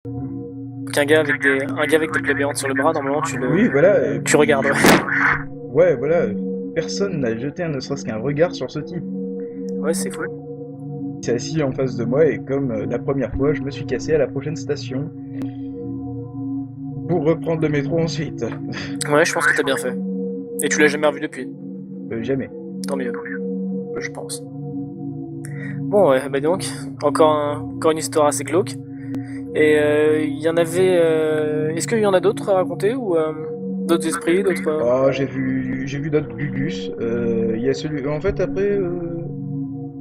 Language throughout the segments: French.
Qu'un gars avec un gars avec des plaies béantes sur le bras, normalement Oui, voilà. tu regardes. Ouais, Ouais, voilà. Personne n'a jeté ne serait-ce qu'un regard sur ce type. ouais c'est fou. Il s'est assis en face de moi et comme la première fois, je me suis cassé à la prochaine station pour reprendre le métro ensuite. Ouais, je pense que t'as bien fait. Et tu l'as jamais revu depuis. Jamais. Tant mieux, je pense. Bon, ouais, bah donc, encore une histoire assez glauque. Et il y en avait. Est-ce qu'il y en a d'autres à raconter ou d'autres esprits, d'autres. Oh, j'ai vu d'autres Gugus. Il y a celui. En fait, après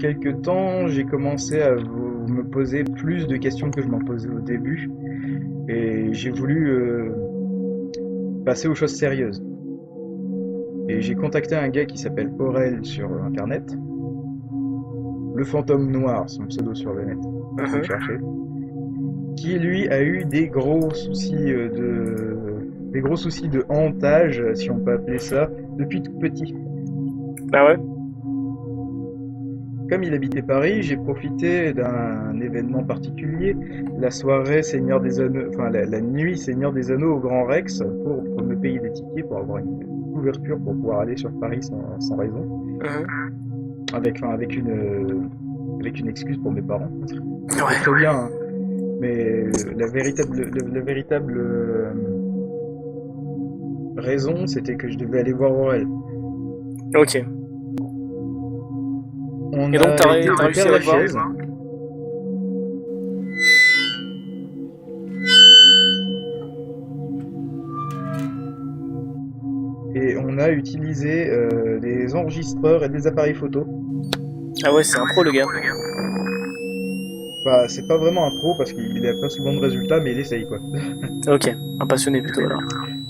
quelques temps, j'ai commencé à me poser plus de questions que je m'en posais au début, et j'ai voulu passer aux choses sérieuses. Et j'ai contacté un gars qui s'appelle Aurel sur internet, le fantôme noir, son pseudo sur le net. Faut le Mhm. chercher. Qui lui a eu des gros soucis de hantage, si on peut appeler ça, depuis tout petit. Bah ouais. Comme il habitait Paris, j'ai profité d'un événement particulier, la soirée Seigneur des Anneaux, enfin la nuit Seigneur des Anneaux au Grand Rex, pour me payer des tickets, pour avoir une couverture pour pouvoir aller sur Paris sans raison, Mhm. avec une excuse pour mes parents. C'était Ouais. très bien, hein. Mais la véritable raison, c'était que je devais aller voir Aurel. Ok. On Et donc a été t'as au réussi Père à aller le voir. Lachaise, et on a utilisé des enregistreurs et des appareils photo. Ah ouais, c'est un pro le gars. Bah, c'est pas vraiment un pro parce qu'il a pas souvent de résultats, mais il essaye quoi. Ok, un passionné plutôt alors.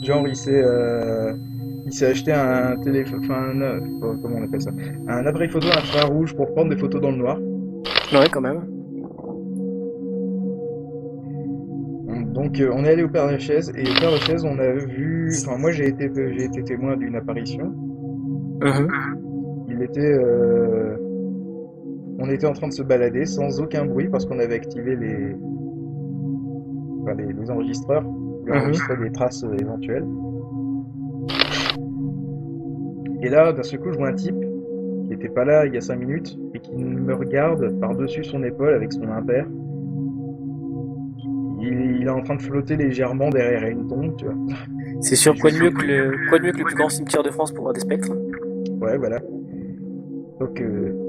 Genre, il s'est acheté un téléphone, enfin, comment on appelle ça? Un appareil photo infrarouge pour prendre des photos dans le noir. Ouais, quand même. Donc, on est allé au Père Lachaise, et au Père Lachaise, on a vu, enfin, moi j'ai été témoin d'une apparition. Mhm. Il était, on était en train de se balader sans aucun bruit parce qu'on avait activé enfin, les enregistreurs, qui enregistraient Mhm. des traces éventuelles. Et là, d'un seul coup, je vois un type qui était pas là il y a 5 minutes et qui me regarde par-dessus son épaule avec son impair. Il est en train de flotter légèrement derrière une tombe, tu vois. C'est Et sûr, je fais, quoi de mieux que le plus grand cimetière de France pour voir des spectres. ouais, voilà. Donc,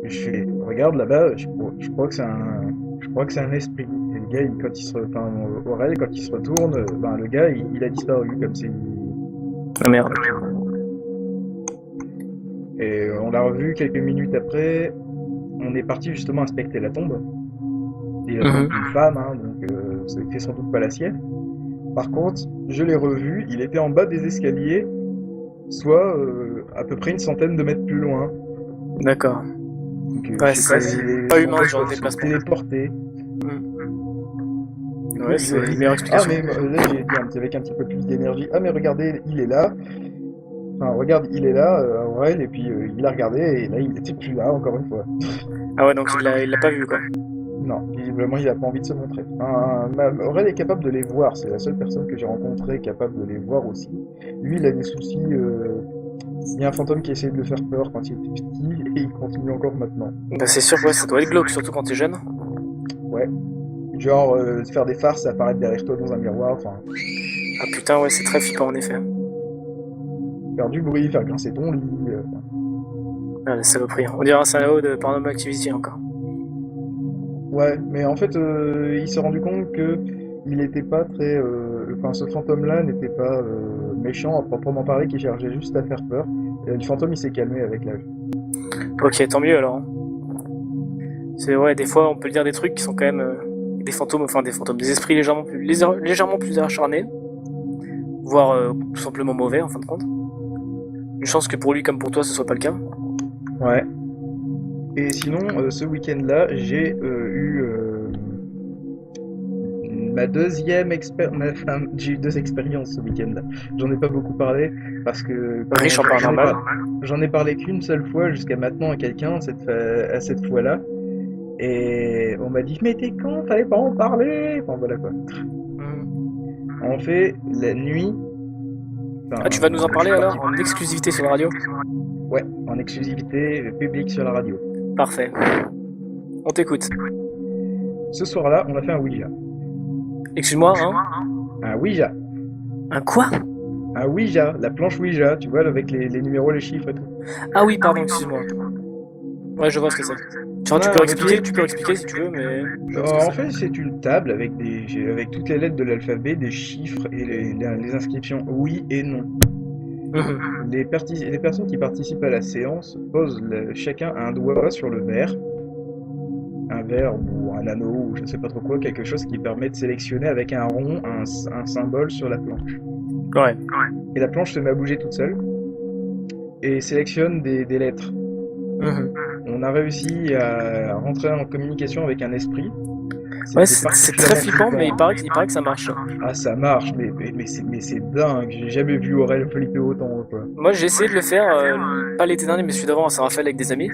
je fais, regarde là-bas, je crois que c'est un esprit. Et le gars, enfin, Aurel, quand il se retourne, ben, le gars, il a disparu, comme si. Ah merde. Et on l'a revu quelques minutes après. On est parti justement inspecter la tombe. C'est la tombe d'une Mhm. femme, hein, donc c'était sans doute pas la sienne. Par contre, je l'ai revu, il était en bas des escaliers, soit à peu près une centaine de mètres plus loin. D'accord. Donc Ouais, je sais pas c'est si pas les humain ce fantômes genre de peuvent se déplacement. téléporter. Mhm. Du coup, Ouais, il me c'est les dit, meilleures ah explications. mais là j'ai dit avec un petit peu plus d'énergie, ah mais regardez, il est là. Enfin regarde, il est là, Aurel, et puis il a regardé et là il était plus là encore une fois. Ah ouais, donc il l'a pas vu quoi. Non, visiblement il a pas envie de se montrer. Aurel est capable de les voir, c'est la seule personne que j'ai rencontrée capable de les voir aussi. Lui il a des soucis. Il y a un fantôme qui essaie de le faire peur quand il était petit et il continue encore maintenant. Bah c'est sûr que ouais, ça doit être glauque, surtout quand t'es jeune. Ouais. Genre faire des farces et apparaître derrière toi dans un miroir, enfin Ah putain, ouais, c'est très flippant en effet. faire du bruit, faire grincer ton lit. Ah, la saloperie. On dirait un scénario de Paranormal Activity encore. Ouais, mais en fait il s'est rendu compte que il n'était pas très, enfin ce fantôme-là n'était pas méchant à proprement parler, qui cherchait juste à faire peur. Et le fantôme il s'est calmé avec l'âge. Ok, tant mieux alors. C'est ouais, des fois on peut dire des trucs qui sont quand même des fantômes, enfin des fantômes, des esprits légèrement plus acharnés, voire tout simplement mauvais en fin de compte. Une chance que pour lui comme pour toi ce soit pas le cas. Ouais. Et sinon, ce week-end-là, j'ai eu deux expériences ce week-end-là. J'en ai pas beaucoup parlé parce que Riche en paranormal. j'en ai parlé qu'une seule fois jusqu'à maintenant à quelqu'un à cette fois-là, et on m'a dit mais t'es con, fallait pas en parler. Enfin voilà quoi. Mhm. En fait, la nuit... enfin, Ah, tu vas nous en je parler suis alors, parti... en exclusivité sur la radio? Ouais, en exclusivité publique sur la radio. Parfait. On t'écoute. Ce soir-là, on a fait un Ouija. Excuse-moi, hein? Un Ouija. Un quoi? Un Ouija, la planche Ouija, tu vois, avec les numéros, les chiffres et tout. Ah oui, pardon, excuse-moi. Ouais, je vois ce que c'est. Genre, Ouais, tu peux expliquer si tu veux, mais je vois ce que En c'est. fait, c'est une table avec, avec toutes les lettres de l'alphabet, des chiffres et les inscriptions oui et non. Mhm. Les personnes qui participent à la séance posent chacun un doigt sur le verre, un verre ou un anneau ou je ne sais pas trop quoi, quelque chose qui permet de sélectionner avec un rond un symbole sur la planche. Ouais. Et la planche se met à bouger toute seule et sélectionne des lettres. Mhm. On a réussi à rentrer en communication avec un esprit. Ouais, C'était c'est très flippant, mais particulièrement il paraît que ça marche. Ah, ça marche, mais c'est dingue. J'ai jamais vu Aurel flipper autant, quoi. Moi, j'ai essayé de le faire, pas l'été dernier, mais celui d'avant à Saint-Raphaël avec des amis.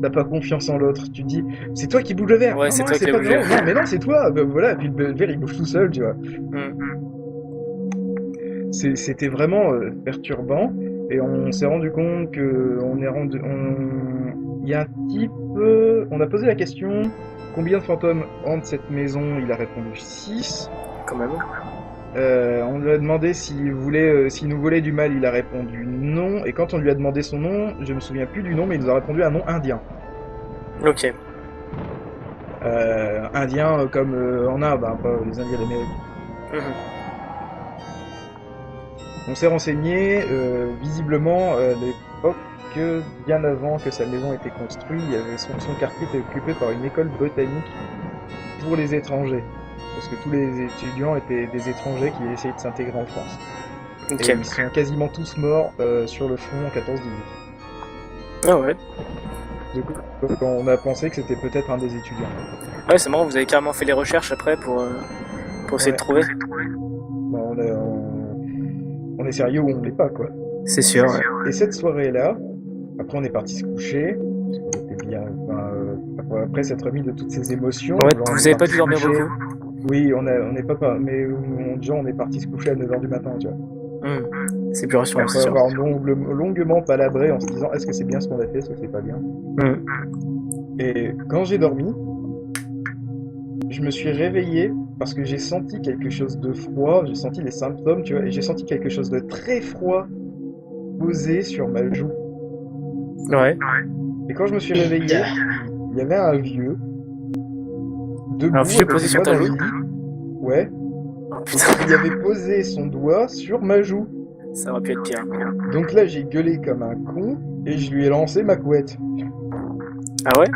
T'as pas confiance en l'autre. Tu te dis, c'est toi qui bouge le verre. Ouais, Non, c'est non, toi qui c'est l'as pas bougé. non, non, mais non, c'est toi. Ben voilà, puis le verre il bouge tout seul, tu vois. Mhm. C'était vraiment perturbant. Et on s'est rendu compte que il y a un type. On a posé la question combien de fantômes hantent cette maison? Il a répondu 6. Quand même. On lui a demandé s'il nous volait du mal, il a répondu non. Et quand on lui a demandé son nom, je me souviens plus du nom, mais il nous a répondu un nom indien. Ok. Indien comme en Inde, hein, pas les Indiens d'Amérique. Mhm. On s'est renseigné, visiblement, à l'époque, bien avant que sa maison ait été construite, il y avait son quartier était occupé par une école botanique pour les étrangers. Parce que tous les étudiants étaient des étrangers qui essayaient de s'intégrer en France. Ok. Et ils sont quasiment tous morts sur le front en 14-18. Ah ouais. Donc on a pensé que c'était peut-être un des étudiants. Ouais, c'est marrant, vous avez carrément fait les recherches après pour essayer de trouver. Bon, on est sérieux ou on l'est pas, quoi. C'est sûr, ouais. Et cette soirée-là, après on est parti se coucher, parce qu'on était bien, après s'être remis de toutes ces émotions, Ouais, genre, on vous est avez pas parti dû se dormir coucher. beaucoup. Oui, on est pas, mais genre on est parti se coucher à 9h du matin, tu vois. C'est plus rassurant, c'est Après sûr. avoir longuement palabré en se disant est-ce que c'est bien ce qu'on a fait, est-ce que c'est pas bien. Mhm. Et quand j'ai dormi, je me suis réveillé parce que j'ai senti quelque chose de froid, j'ai senti les symptômes, tu vois, et j'ai senti quelque chose de très froid posé sur ma joue. Ouais. Et quand je me suis réveillé, il y avait un vieux, debout, Un vieux avec posé les sur doigts ta dans le joue? lit. Ouais. Oh Et putain, il avait posé son doigt sur ma joue. ça aurait pu être pire. Donc là, j'ai gueulé comme un con et je lui ai lancé ma couette. Ah ouais?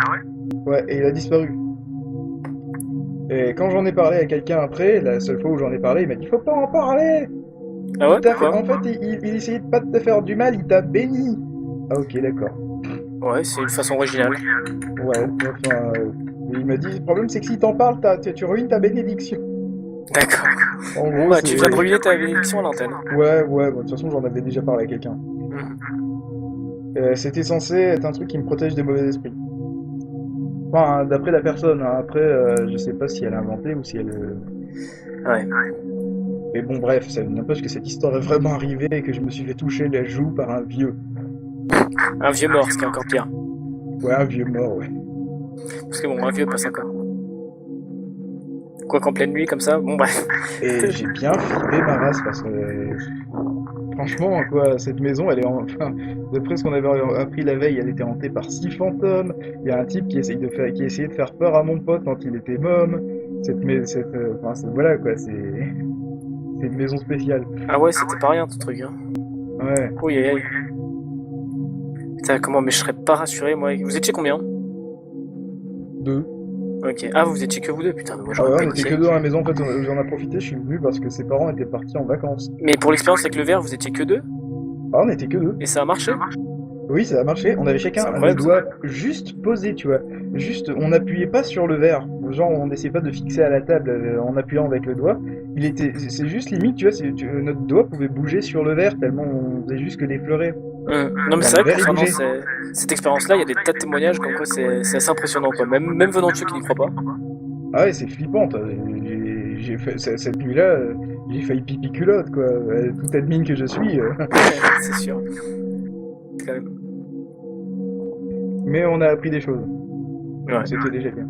Ouais, et il a disparu. Et quand j'en ai parlé à quelqu'un après, la seule fois où j'en ai parlé, il m'a dit faut pas en parler. Ah ouais, pourquoi? En fait, il essayait de pas te faire du mal, il t'a béni. Ah ok, d'accord. Ouais, c'est une façon originale. Ouais, enfin, il m'a dit le problème c'est que si t'en parles, tu ruines ta bénédiction. D'accord. En Bon, gros, bah, c'est... tu viens de ruiner ta bénédiction à l'antenne. Ouais, bon, de toute façon, j'en avais déjà parlé à quelqu'un. C'était censé être un truc qui me protège des mauvais esprits. Enfin, d'après la personne, hein. Après, je sais pas si elle a inventé ou si elle... Ouais. Mais bon, bref, ça n'empêche que cette histoire est vraiment arrivée et que je me suis fait toucher la joue par un vieux. Un vieux mort, ce qui est encore pire. Ouais, un vieux mort, ouais. Parce que bon, un vieux passe encore. Quoi qu'en pleine nuit, comme ça, bon bref. Et j'ai bien flippé ma race parce que... franchement, quoi, cette maison, elle est enfin, d'après ce qu'on avait appris la veille, elle était hantée par 6 fantômes. Il y a un type qui essayait de faire peur à mon pote quand il était môme. Voilà, quoi, c'est une maison spéciale. Ah ouais, c'était pas rien, ton truc, hein. Ouais, Oui, aïe, aïe. Putain, comment, mais je serais pas rassuré, moi. Vous étiez combien? 2. Ok. Ah, vous étiez que vous deux, putain, moi Ah j'aurais ouais, pas on était initié. que deux dans la maison, en fait, j'en ai profité, je suis venu parce que ses parents étaient partis en vacances. Mais pour l'expérience avec le verre, vous étiez que deux? Ah, on était que deux. Et ça a marché? Oui, ça a marché, on avait C'est chacun le incroyable, doigt juste posé, tu vois. Juste, on n'appuyait pas sur le verre. Genre, on n'essayait pas de fixer à la table en appuyant avec le doigt. C'est juste limite, tu vois, notre doigt pouvait bouger sur le verre tellement on faisait juste que l'effleurer. Non, mais c'est vrai que Le verre, il concernant bougeait. cette expérience-là, il y a des tas de témoignages comme quoi c'est assez impressionnant, quoi. Même venant de ceux qui n'y croient pas. Ah ouais, c'est flippant, j'ai fait cette nuit-là, j'ai failli pipi culotte, quoi. Toute admin que je suis. C'est sûr. Quand même. Mais on a appris des choses. Ouais. C'était déjà bien.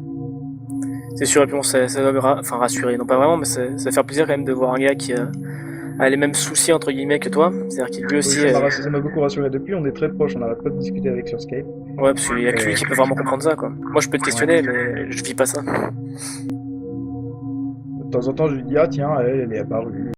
C'est sûr, et puis bon, ça doit enfin, rassurer, non pas vraiment, mais ça fait plaisir quand même de voir un gars qui a les mêmes soucis entre guillemets que toi. C'est-à-dire qu'il lui Oui, aussi. ça m'a beaucoup rassuré depuis, on est très proches, on n'arrête pas de discuter avec sur Skype. Ouais, parce qu'il y a que lui qui peut vraiment comprendre ça, quoi. Moi, je peux te questionner, mais je vis pas ça. De temps en temps, je lui dis, ah tiens, elle est apparue.